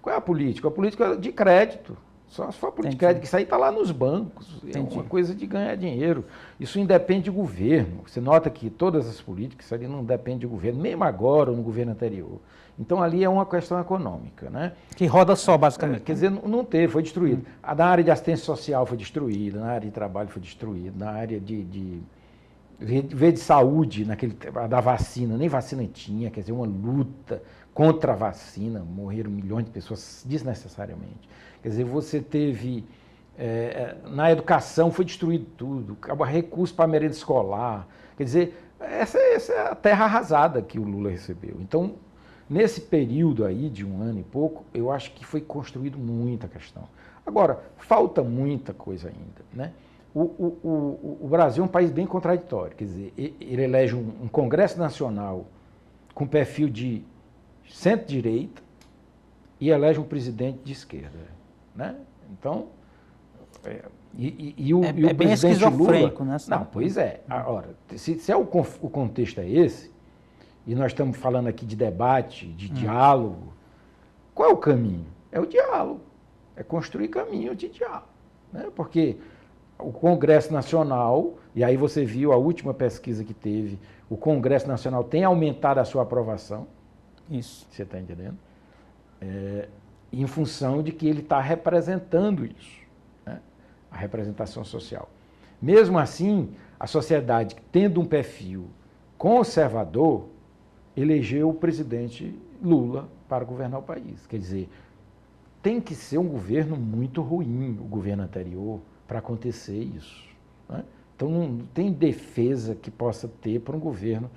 S2: Qual é a política? A política é de crédito. Só se for a política de crédito, que isso aí está lá nos bancos.
S1: Entendi.
S2: É uma coisa de ganhar dinheiro. Isso independe de governo. Você nota que todas as políticas, isso ali não depende de governo, mesmo agora ou no governo anterior. Então ali é uma questão econômica, né?
S1: Que roda só, basicamente.
S2: Quer dizer, não teve, foi destruído. Na área de assistência social foi destruída, na área de trabalho foi destruído, na área de saúde, da vacina, nem vacina tinha, quer dizer, uma luta contra a vacina, morreram milhões de pessoas desnecessariamente. Quer dizer, você teve, na educação foi destruído tudo, recurso para a merenda escolar. Quer dizer, essa é a terra arrasada que o Lula recebeu. Então, nesse período aí de um ano e pouco, eu acho que foi construído muita questão. Agora, falta muita coisa ainda, né? O Brasil é um país bem contraditório, quer dizer, ele elege um Congresso Nacional com perfil de centro-direita e elege um presidente de esquerda, né? Então, o
S1: bem
S2: presidente
S1: esquizofrênico,
S2: Lula,
S1: né?
S2: não, pois é. Agora, se o contexto é esse, e nós estamos falando aqui de debate, de diálogo, qual é o caminho? É o diálogo, é construir caminho de diálogo, né? Porque o Congresso Nacional, e aí você viu a última pesquisa que teve, o Congresso Nacional tem aumentado a sua aprovação.
S1: Isso.
S2: Você está entendendo? Em função de que ele está representando isso, né? A representação social. Mesmo assim, a sociedade, tendo um perfil conservador, elegeu o presidente Lula para governar o país. Quer dizer, tem que ser um governo muito ruim, o governo anterior, para acontecer isso, né? Então não tem defesa que possa ter para o governo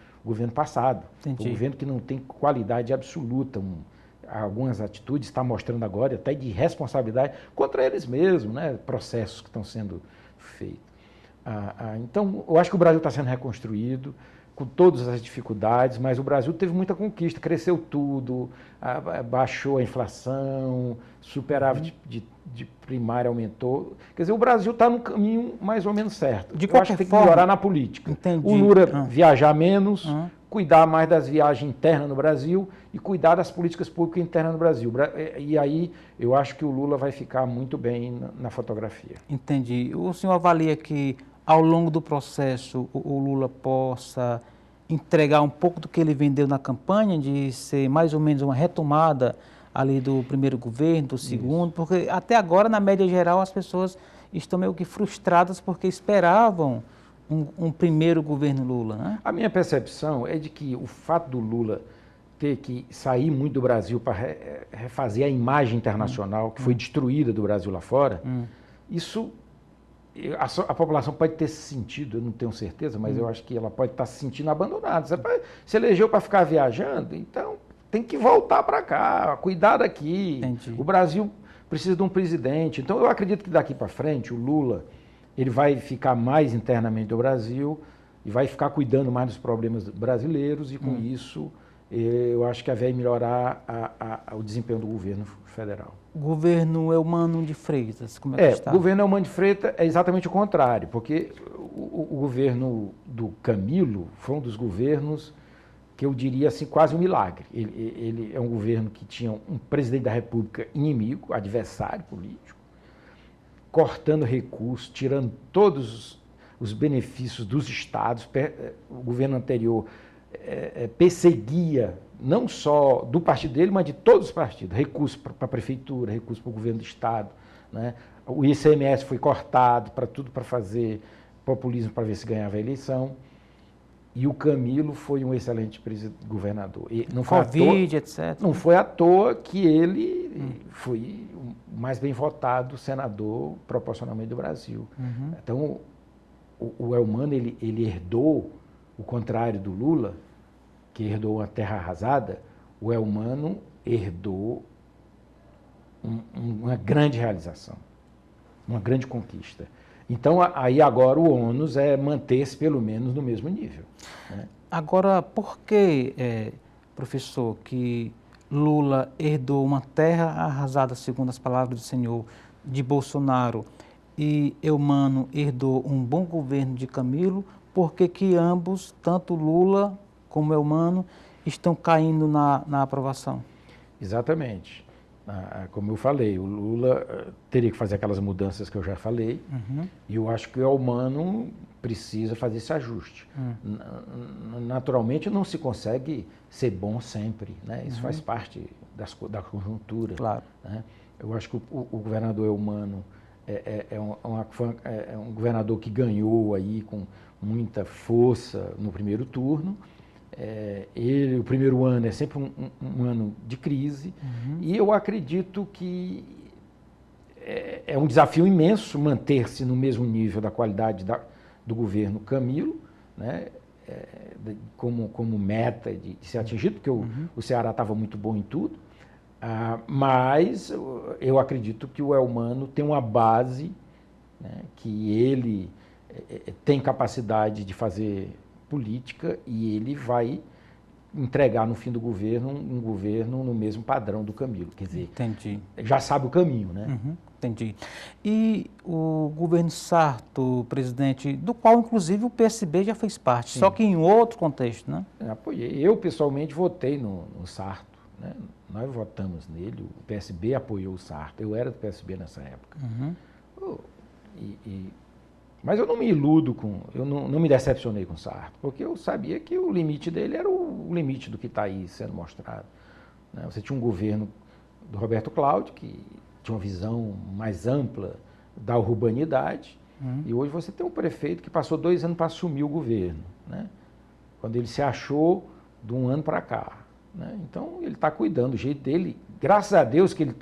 S2: passado.
S1: Entendi.
S2: Um governo que não tem qualidade absoluta. Algumas atitudes está mostrando agora até de responsabilidade contra eles mesmos, né? Processos que estão sendo feitos. Então, eu acho que o Brasil está sendo reconstruído com todas as dificuldades, mas o Brasil teve muita conquista, cresceu tudo, baixou a inflação, superávit de primária aumentou. Quer dizer, o Brasil está no caminho mais ou menos certo.
S1: De
S2: Eu
S1: qualquer
S2: acho que tem que
S1: forma,
S2: melhorar na política.
S1: Entendi.
S2: O Lula viajar menos, cuidar mais das viagens internas no Brasil e cuidar das políticas públicas internas no Brasil. E aí eu acho que o Lula vai ficar muito bem na fotografia.
S1: Entendi. O senhor avalia que ao longo do processo o Lula possa entregar um pouco do que ele vendeu na campanha, de ser mais ou menos uma retomada ali do primeiro governo, do segundo, Isso. Porque até agora, na média geral, as pessoas estão meio que frustradas porque esperavam um primeiro governo Lula, né?
S2: A minha percepção é de que o fato do Lula ter que sair muito do Brasil para refazer a imagem internacional que foi destruída do Brasil lá fora, isso a população pode ter se sentido, eu não tenho certeza, mas eu acho que ela pode estar se sentindo abandonada. Você se elegeu para ficar viajando, então tem que voltar para cá, cuidar daqui.
S1: Entendi.
S2: O Brasil precisa de um presidente. Então eu acredito que daqui para frente o Lula ele vai ficar mais internamente do Brasil e vai ficar cuidando mais dos problemas brasileiros e com isso eu acho que vai melhorar o desempenho do governo federal.
S1: O governo Eumano de Freitas, como é que está?
S2: O governo Eumano de Freitas é exatamente o contrário, porque o governo do Camilo foi um dos governos que eu diria assim, quase um milagre. Ele é um governo que tinha um presidente da República inimigo, adversário político, cortando recursos, tirando todos os benefícios dos estados. O governo anterior perseguia, não só do partido dele, mas de todos os partidos, recursos para a prefeitura, recursos para o governo do estado, né? O ICMS foi cortado para tudo, para fazer populismo, para ver se ganhava a eleição. E o Camilo foi um excelente governador. E não foi
S1: Covid, etc.
S2: Não foi à toa que ele foi o mais bem votado senador proporcionalmente do Brasil. Então, o Eumano, ele herdou, o contrário do Lula, que herdou uma terra arrasada, o Eumano herdou uma grande realização, uma grande conquista. Então, aí agora o ônus é manter-se pelo menos no mesmo nível, né?
S1: Agora, por que, professor, que Lula herdou uma terra arrasada, segundo as palavras do senhor, de Bolsonaro, e Eumano herdou um bom governo de Camilo? Por que ambos, tanto Lula como Eumano, estão caindo na aprovação?
S2: Exatamente. Como eu falei, o Lula teria que fazer aquelas mudanças que eu já falei, e eu acho que o Eumano precisa fazer esse ajuste. Naturalmente não se consegue ser bom sempre, né? Isso faz parte da conjuntura.
S1: Claro.
S2: Né? Eu acho que o governador Eumano é um governador que ganhou aí com muita força no primeiro turno. O primeiro ano é sempre um ano de crise, e eu acredito que é um desafio imenso manter-se no mesmo nível da qualidade do governo Camilo, né? Como meta de ser atingido, porque o Ceará estava muito bom em tudo, mas eu acredito que o Eumano tem uma base, né, que ele tem capacidade de fazer política e ele vai entregar no fim do governo um governo no mesmo padrão do Camilo. Quer dizer,
S1: Entendi.
S2: Já sabe o caminho, né?
S1: Entendi. E o governo Sarto, presidente, do qual inclusive o PSB já fez parte, só que em outro contexto, né?
S2: Apoiei. Eu pessoalmente votei no Sarto, né? Nós votamos nele, o PSB apoiou o Sarto. Eu era do PSB nessa época. Mas eu não me iludo eu não me decepcionei com o Sarto, porque eu sabia que o limite dele era o limite do que está aí sendo mostrado, né? Você tinha um governo do Roberto Cláudio, que tinha uma visão mais ampla da urbanidade, e hoje você tem um prefeito que passou 2 anos para assumir o governo, né? Quando ele se achou de um ano para cá, né? Então ele está cuidando do jeito dele, graças a Deus que ele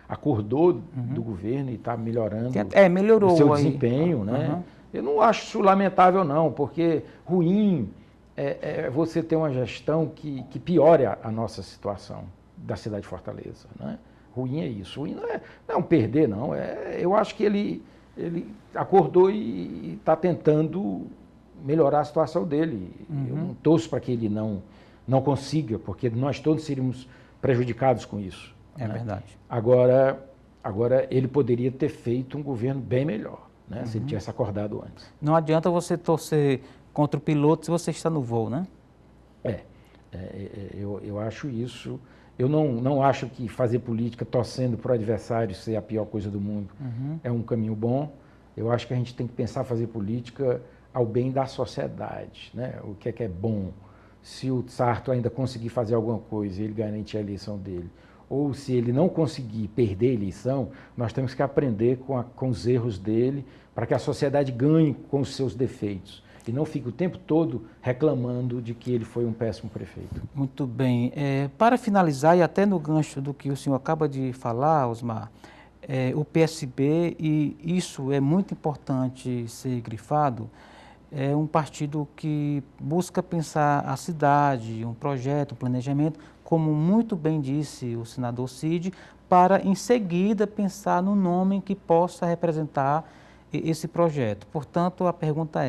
S2: acordou do governo e está melhorando
S1: melhorou
S2: o seu
S1: aí.
S2: desempenho, né? Eu não acho isso lamentável não, porque ruim é você ter uma gestão que piore a nossa situação da cidade de Fortaleza, né? Ruim é isso. Ruim não é um perder, não. Eu acho que ele acordou e está tentando melhorar a situação dele. Eu não torço para que ele não consiga, porque nós todos seríamos prejudicados com isso.
S1: É verdade.
S2: Agora, ele poderia ter feito um governo bem melhor, né, se ele tivesse acordado antes.
S1: Não adianta você torcer contra o piloto se você está no voo, né?
S2: Eu acho isso. Eu não acho que fazer política torcendo para o adversário ser a pior coisa do mundo é um caminho bom. Eu acho que a gente tem que pensar fazer política ao bem da sociedade, né? O que é bom. Se o Sarto ainda conseguir fazer alguma coisa e ele garantir a eleição dele, ou se ele não conseguir perder a eleição, nós temos que aprender com os erros dele para que a sociedade ganhe com os seus defeitos e não fique o tempo todo reclamando de que ele foi um péssimo prefeito.
S1: Muito bem. Para finalizar, e até no gancho do que o senhor acaba de falar, Osmar, o PSB, e isso é muito importante ser grifado, é um partido que busca pensar a cidade, um projeto, um planejamento, como muito bem disse o senador Cid, para em seguida pensar no nome que possa representar esse projeto. Portanto, a pergunta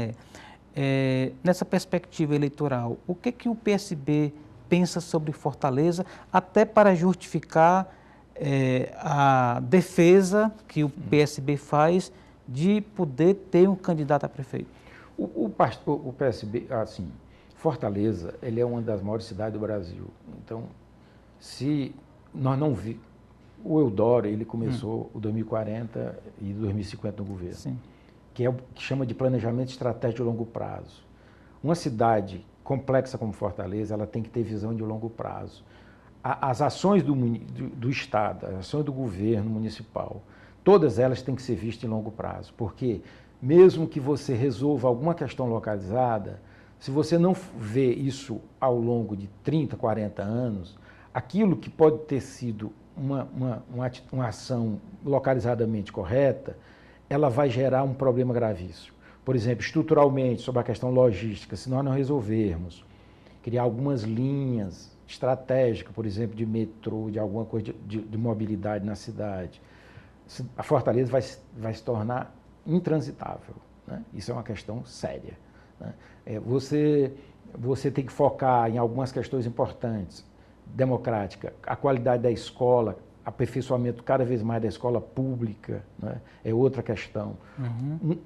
S1: nessa perspectiva eleitoral, o que o PSB pensa sobre Fortaleza, até para justificar a defesa que o PSB faz de poder ter um candidato a prefeito?
S2: O PSB, assim, Fortaleza, ele é uma das maiores cidades do Brasil. Então, se nós não vi, o Eudoro, ele começou o 2040 e 2050 no governo,
S1: Sim.
S2: Que é o que chama de planejamento estratégico de longo prazo. Uma cidade complexa como Fortaleza, ela tem que ter visão de longo prazo. As ações do Estado, as ações do governo municipal, todas elas têm que ser vistas em longo prazo, porque mesmo que você resolva alguma questão localizada, se você não vê isso ao longo de 30, 40 anos, aquilo que pode ter sido uma ação localizadamente correta, ela vai gerar um problema gravíssimo. Por exemplo, estruturalmente, sobre a questão logística, se nós não resolvermos criar algumas linhas estratégicas, por exemplo, de metrô, de alguma coisa de mobilidade na cidade, a Fortaleza vai se tornar intransitável, né? Isso é uma questão séria, né? Você tem que focar em algumas questões importantes, democrática, a qualidade da escola, aperfeiçoamento cada vez mais da escola pública, né? É outra questão.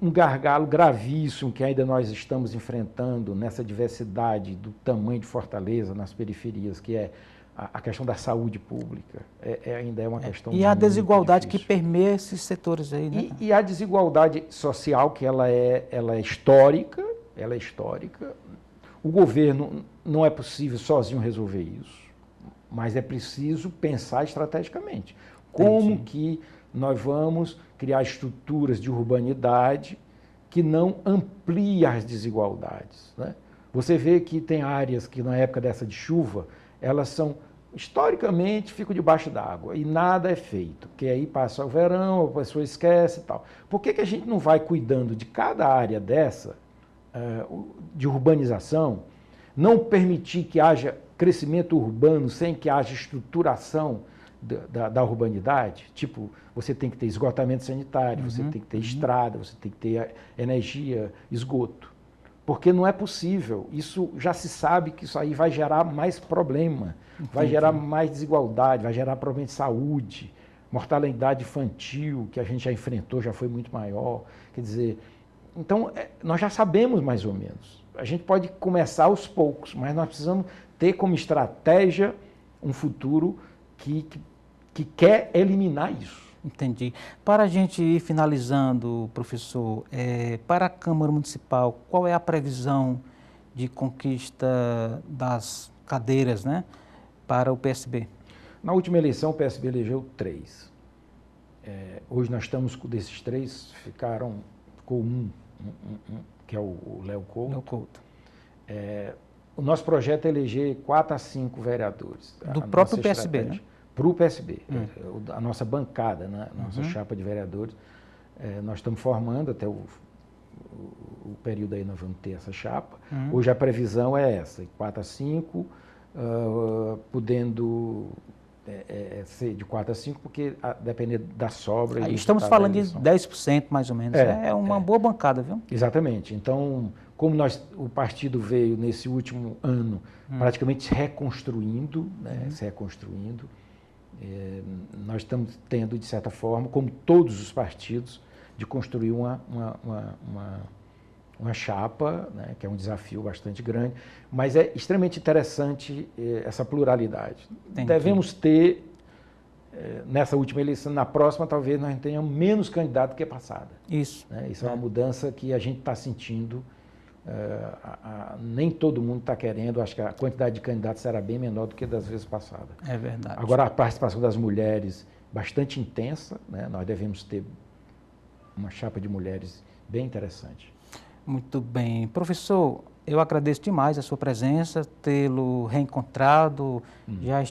S2: Um gargalo gravíssimo que ainda nós estamos enfrentando nessa diversidade do tamanho de Fortaleza, nas periferias, que é a questão da saúde pública, ainda é uma questão
S1: E a desigualdade
S2: difícil.
S1: que permeia esses setores aí, né?
S2: E a desigualdade social, que ela é histórica, O governo não é possível sozinho resolver isso, mas é preciso pensar estrategicamente. Como que nós vamos criar estruturas de urbanidade que não ampliem as desigualdades, né? Você vê que tem áreas que na época dessa de chuva, elas são historicamente ficam debaixo d'água e nada é feito, porque aí passa o verão, a pessoa esquece e tal. Por que a gente não vai cuidando de cada área dessa, de urbanização, não permitir que haja crescimento urbano sem que haja estruturação da urbanidade? Tipo, você tem que ter esgotamento sanitário, você tem que ter estrada, você tem que ter energia, esgoto. Porque não é possível, isso já se sabe que isso aí vai gerar mais problema, vai gerar mais desigualdade, vai gerar problema de saúde, mortalidade infantil, que a gente já enfrentou, já foi muito maior. Quer dizer, então, nós já sabemos mais ou menos. A gente pode começar aos poucos, mas nós precisamos ter como estratégia um futuro que quer eliminar isso.
S1: Entendi. Para a gente ir finalizando, professor, para a Câmara Municipal, qual é a previsão de conquista das cadeiras, né, para o PSB?
S2: Na última eleição, o PSB elegeu 3. Hoje nós estamos com desses 3, ficou um, que é o Léo Couto. O nosso projeto é eleger 4 a 5 vereadores.
S1: Do próprio PSB, né?
S2: Para o PSB, a nossa bancada, né? Nossa chapa de vereadores. Nós estamos formando, até o período aí nós vamos ter essa chapa. Hoje a previsão é essa, 4 a 5, podendo ser de 4 a 5, porque depender da sobra.
S1: Estamos falando de 10% mais ou menos. É uma boa bancada, viu?
S2: Exatamente. Então, como o partido veio nesse último ano praticamente se reconstruindo, né, se reconstruindo, nós estamos tendo, de certa forma, como todos os partidos, de construir uma chapa, né, que é um desafio bastante grande, mas é extremamente interessante essa pluralidade.
S1: Entendi.
S2: Devemos ter, nessa última eleição, na próxima talvez nós tenhamos menos candidatos que a passada.
S1: Isso.
S2: Né? Isso é uma mudança que a gente está sentindo. Nem todo mundo está querendo, acho que a quantidade de candidatos será bem menor do que das vezes passadas.
S1: É verdade.
S2: Agora, a participação das mulheres bastante intensa, né? Nós devemos ter uma chapa de mulheres bem interessante.
S1: Muito bem. Professor, eu agradeço demais a sua presença, tê-lo reencontrado, já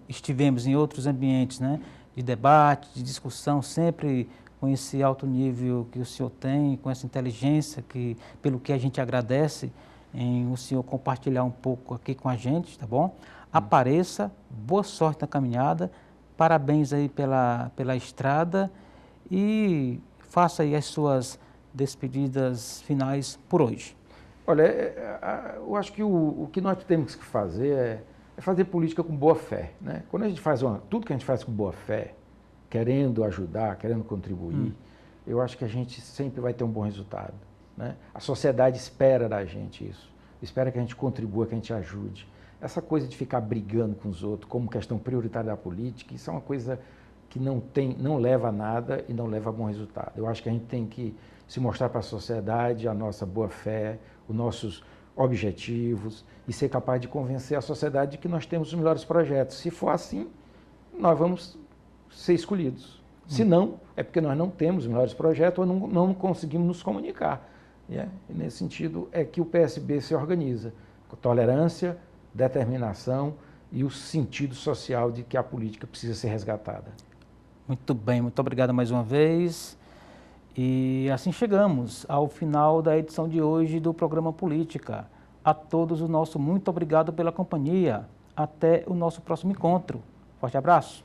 S1: estivemos em outros ambientes, né, de debate, de discussão, sempre com esse alto nível que o senhor tem, com essa inteligência, pelo que a gente agradece em o senhor compartilhar um pouco aqui com a gente, tá bom? Apareça, boa sorte na caminhada, parabéns aí pela estrada e faça aí as suas despedidas finais por hoje.
S2: Olha, eu acho que o que nós temos que fazer é fazer política com boa fé, né? Quando a gente faz tudo que a gente faz com boa fé, querendo ajudar, querendo contribuir, eu acho que a gente sempre vai ter um bom resultado, né? A sociedade espera da gente isso, espera que a gente contribua, que a gente ajude. Essa coisa de ficar brigando com os outros como questão prioritária da política, isso é uma coisa que não leva a nada e não leva a bom resultado. Eu acho que a gente tem que se mostrar para a sociedade a nossa boa fé, os nossos objetivos e ser capaz de convencer a sociedade de que nós temos os melhores projetos. Se for assim, nós vamos ser escolhidos. Se não, é porque nós não temos os melhores projetos ou não conseguimos nos comunicar. E nesse sentido é que o PSB se organiza, com tolerância, determinação e o sentido social de que a política precisa ser resgatada.
S1: Muito bem, muito obrigado mais uma vez. E assim chegamos ao final da edição de hoje do programa Política. A todos o nosso muito obrigado pela companhia. Até o nosso próximo encontro. Forte abraço.